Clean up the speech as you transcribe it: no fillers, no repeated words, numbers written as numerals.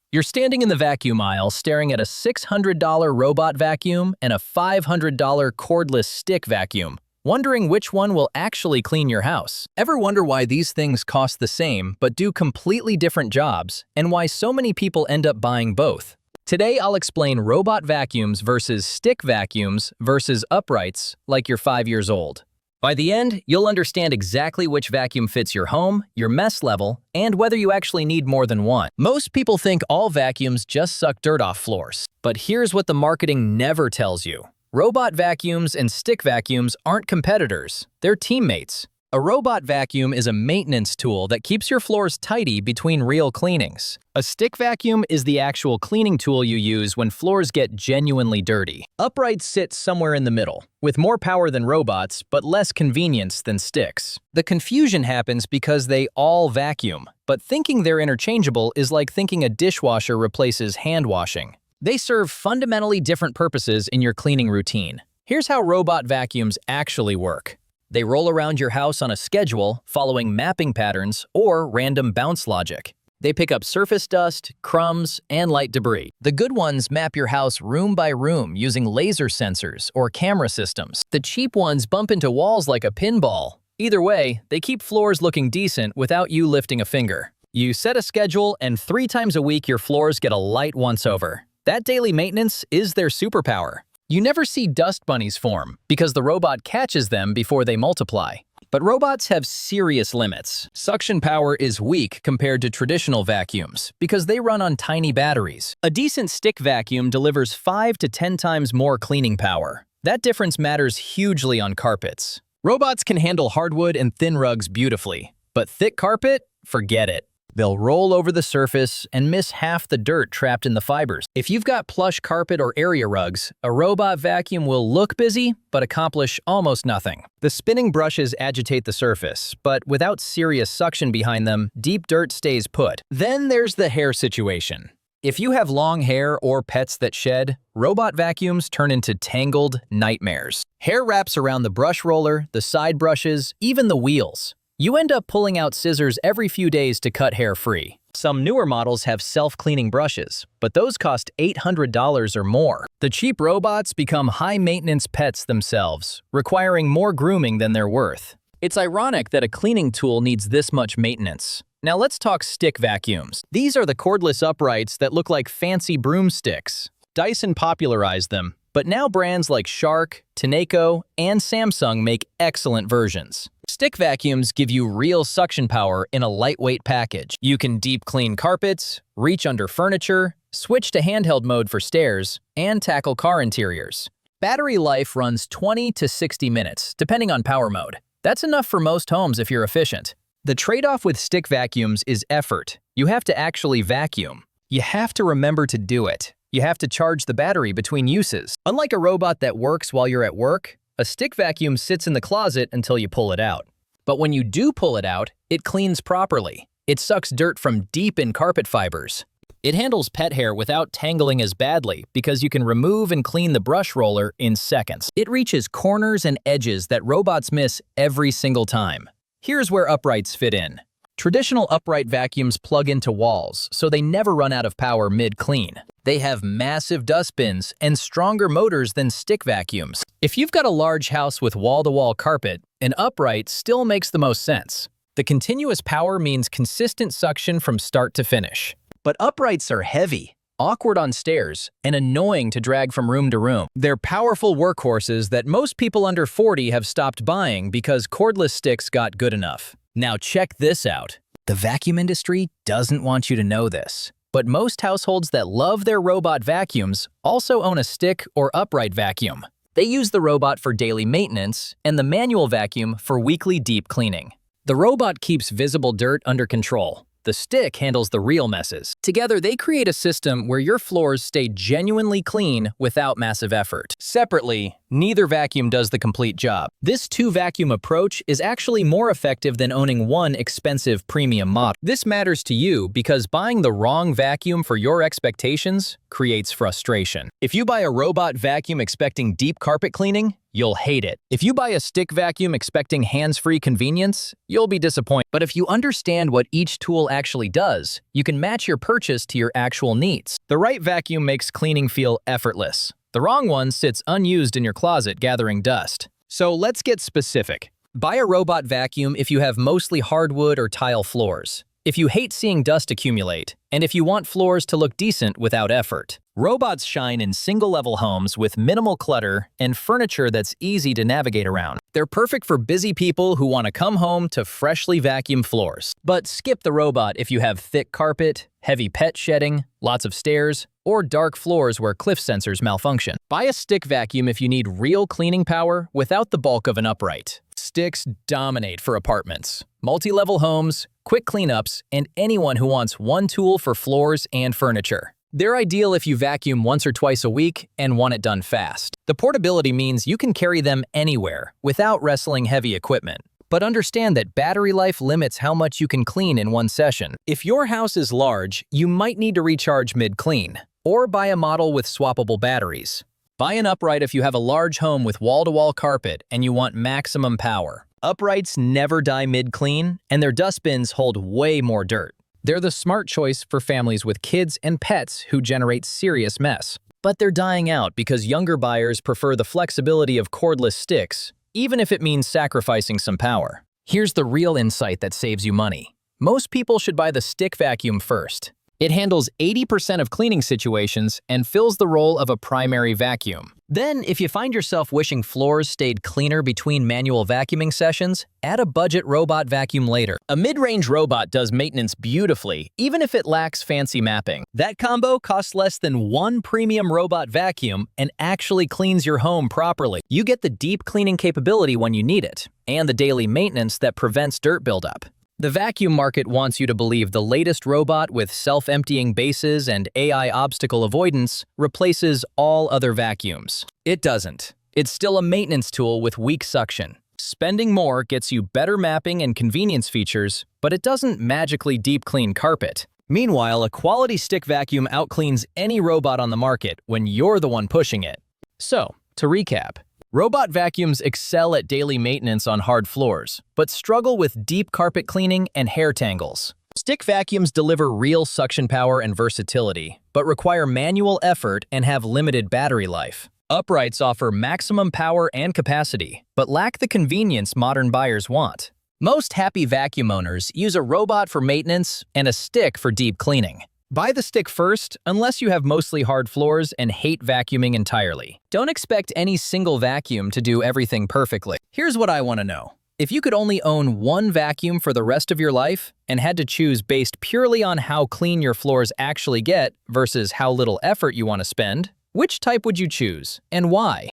You're standing in the vacuum aisle staring at a $600 robot vacuum and a $500 cordless stick vacuum, wondering which one will actually clean your house. Ever wonder why these things cost the same but do completely different jobs, and why so many people end up buying both? Today I'll explain robot vacuums versus stick vacuums versus uprights like you're 5 years old. By the end, you'll understand exactly which vacuum fits your home, your mess level, and whether you actually need more than one. Most people think all vacuums just suck dirt off floors. But here's what the marketing never tells you. Robot vacuums and stick vacuums aren't competitors, they're teammates. A robot vacuum is a maintenance tool that keeps your floors tidy between real cleanings. A stick vacuum is the actual cleaning tool you use when floors get genuinely dirty. Uprights sit somewhere in the middle, with more power than robots, but less convenience than sticks. The confusion happens because they all vacuum, but thinking they're interchangeable is like thinking a dishwasher replaces hand washing. They serve fundamentally different purposes in your cleaning routine. Here's how robot vacuums actually work. They roll around your house on a schedule, following mapping patterns or random bounce logic. They pick up surface dust, crumbs, and light debris. The good ones map your house room by room using laser sensors or camera systems. The cheap ones bump into walls like a pinball. Either way, they keep floors looking decent without you lifting a finger. You set a schedule, and 3 times a week your floors get a light once-over. That daily maintenance is their superpower. You never see dust bunnies form because the robot catches them before they multiply. But robots have serious limits. Suction power is weak compared to traditional vacuums because they run on tiny batteries. A decent stick vacuum delivers 5 to 10 times more cleaning power. That difference matters hugely on carpets. Robots can handle hardwood and thin rugs beautifully, but thick carpet? Forget it. They'll roll over the surface and miss half the dirt trapped in the fibers. If you've got plush carpet or area rugs, a robot vacuum will look busy but accomplish almost nothing. The spinning brushes agitate the surface, but without serious suction behind them, deep dirt stays put. Then there's the hair situation. If you have long hair or pets that shed, robot vacuums turn into tangled nightmares. Hair wraps around the brush roller, the side brushes, even the wheels. You end up pulling out scissors every few days to cut hair free. Some newer models have self-cleaning brushes, but those cost $800 or more. The cheap robots become high-maintenance pets themselves, requiring more grooming than they're worth. It's ironic that a cleaning tool needs this much maintenance. Now let's talk stick vacuums. These are the cordless uprights that look like fancy broomsticks. Dyson popularized them, but now brands like Shark, Tenneco, and Samsung make excellent versions. Stick vacuums give you real suction power in a lightweight package. You can deep clean carpets, reach under furniture, switch to handheld mode for stairs, and tackle car interiors. Battery life runs 20 to 60 minutes, depending on power mode. That's enough for most homes if you're efficient. The trade-off with stick vacuums is effort. You have to actually vacuum. You have to remember to do it. You have to charge the battery between uses. Unlike a robot that works while you're at work, a stick vacuum sits in the closet until you pull it out. But when you do pull it out, it cleans properly. It sucks dirt from deep in carpet fibers. It handles pet hair without tangling as badly because you can remove and clean the brush roller in seconds. It reaches corners and edges that robots miss every single time. Here's where uprights fit in. Traditional upright vacuums plug into walls, so they never run out of power mid-clean. They have massive dustbins and stronger motors than stick vacuums. If you've got a large house with wall-to-wall carpet, an upright still makes the most sense. The continuous power means consistent suction from start to finish. But uprights are heavy, awkward on stairs, and annoying to drag from room to room. They're powerful workhorses that most people under 40 have stopped buying because cordless sticks got good enough. Now check this out. The vacuum industry doesn't want you to know this, but most households that love their robot vacuums also own a stick or upright vacuum. They use the robot for daily maintenance and the manual vacuum for weekly deep cleaning. The robot keeps visible dirt under control. The stick handles the real messes. Together, they create a system where your floors stay genuinely clean without massive effort. Separately, neither vacuum does the complete job. This two-vacuum approach is actually more effective than owning one expensive premium model. This matters to you because buying the wrong vacuum for your expectations creates frustration. If you buy a robot vacuum expecting deep carpet cleaning, you'll hate it. If you buy a stick vacuum expecting hands-free convenience, you'll be disappointed. But if you understand what each tool actually does, you can match your purchase to your actual needs. The right vacuum makes cleaning feel effortless. The wrong one sits unused in your closet gathering dust. So let's get specific. Buy a robot vacuum if you have mostly hardwood or tile floors, if you hate seeing dust accumulate, and if you want floors to look decent without effort. Robots shine in single-level homes with minimal clutter and furniture that's easy to navigate around. They're perfect for busy people who want to come home to freshly vacuumed floors. But skip the robot if you have thick carpet, heavy pet shedding, lots of stairs, or dark floors where cliff sensors malfunction. Buy a stick vacuum if you need real cleaning power without the bulk of an upright. Sticks dominate for apartments, multi-level homes, quick cleanups, and anyone who wants one tool for floors and furniture. They're ideal if you vacuum once or twice a week and want it done fast. The portability means you can carry them anywhere without wrestling heavy equipment. But understand that battery life limits how much you can clean in one session. If your house is large, you might need to recharge mid-clean, or buy a model with swappable batteries. Buy an upright if you have a large home with wall-to-wall carpet and you want maximum power. Uprights never die mid-clean, and their dustbins hold way more dirt. They're the smart choice for families with kids and pets who generate serious mess. But they're dying out because younger buyers prefer the flexibility of cordless sticks, even if it means sacrificing some power. Here's the real insight that saves you money. Most people should buy the stick vacuum first. It handles 80% of cleaning situations and fills the role of a primary vacuum. Then, if you find yourself wishing floors stayed cleaner between manual vacuuming sessions, add a budget robot vacuum later. A mid-range robot does maintenance beautifully, even if it lacks fancy mapping. That combo costs less than one premium robot vacuum and actually cleans your home properly. You get the deep cleaning capability when you need it, and the daily maintenance that prevents dirt buildup. The vacuum market wants you to believe the latest robot with self-emptying bases and AI obstacle avoidance replaces all other vacuums. It doesn't. It's still a maintenance tool with weak suction. Spending more gets you better mapping and convenience features, but it doesn't magically deep clean carpet. Meanwhile, a quality stick vacuum outcleans any robot on the market when you're the one pushing it. So, to recap, robot vacuums excel at daily maintenance on hard floors, but struggle with deep carpet cleaning and hair tangles. Stick vacuums deliver real suction power and versatility, but require manual effort and have limited battery life. Uprights offer maximum power and capacity, but lack the convenience modern buyers want. Most happy vacuum owners use a robot for maintenance and a stick for deep cleaning. Buy the stick first, unless you have mostly hard floors and hate vacuuming entirely. Don't expect any single vacuum to do everything perfectly. Here's what I want to know. If you could only own one vacuum for the rest of your life and had to choose based purely on how clean your floors actually get versus how little effort you want to spend, which type would you choose and why?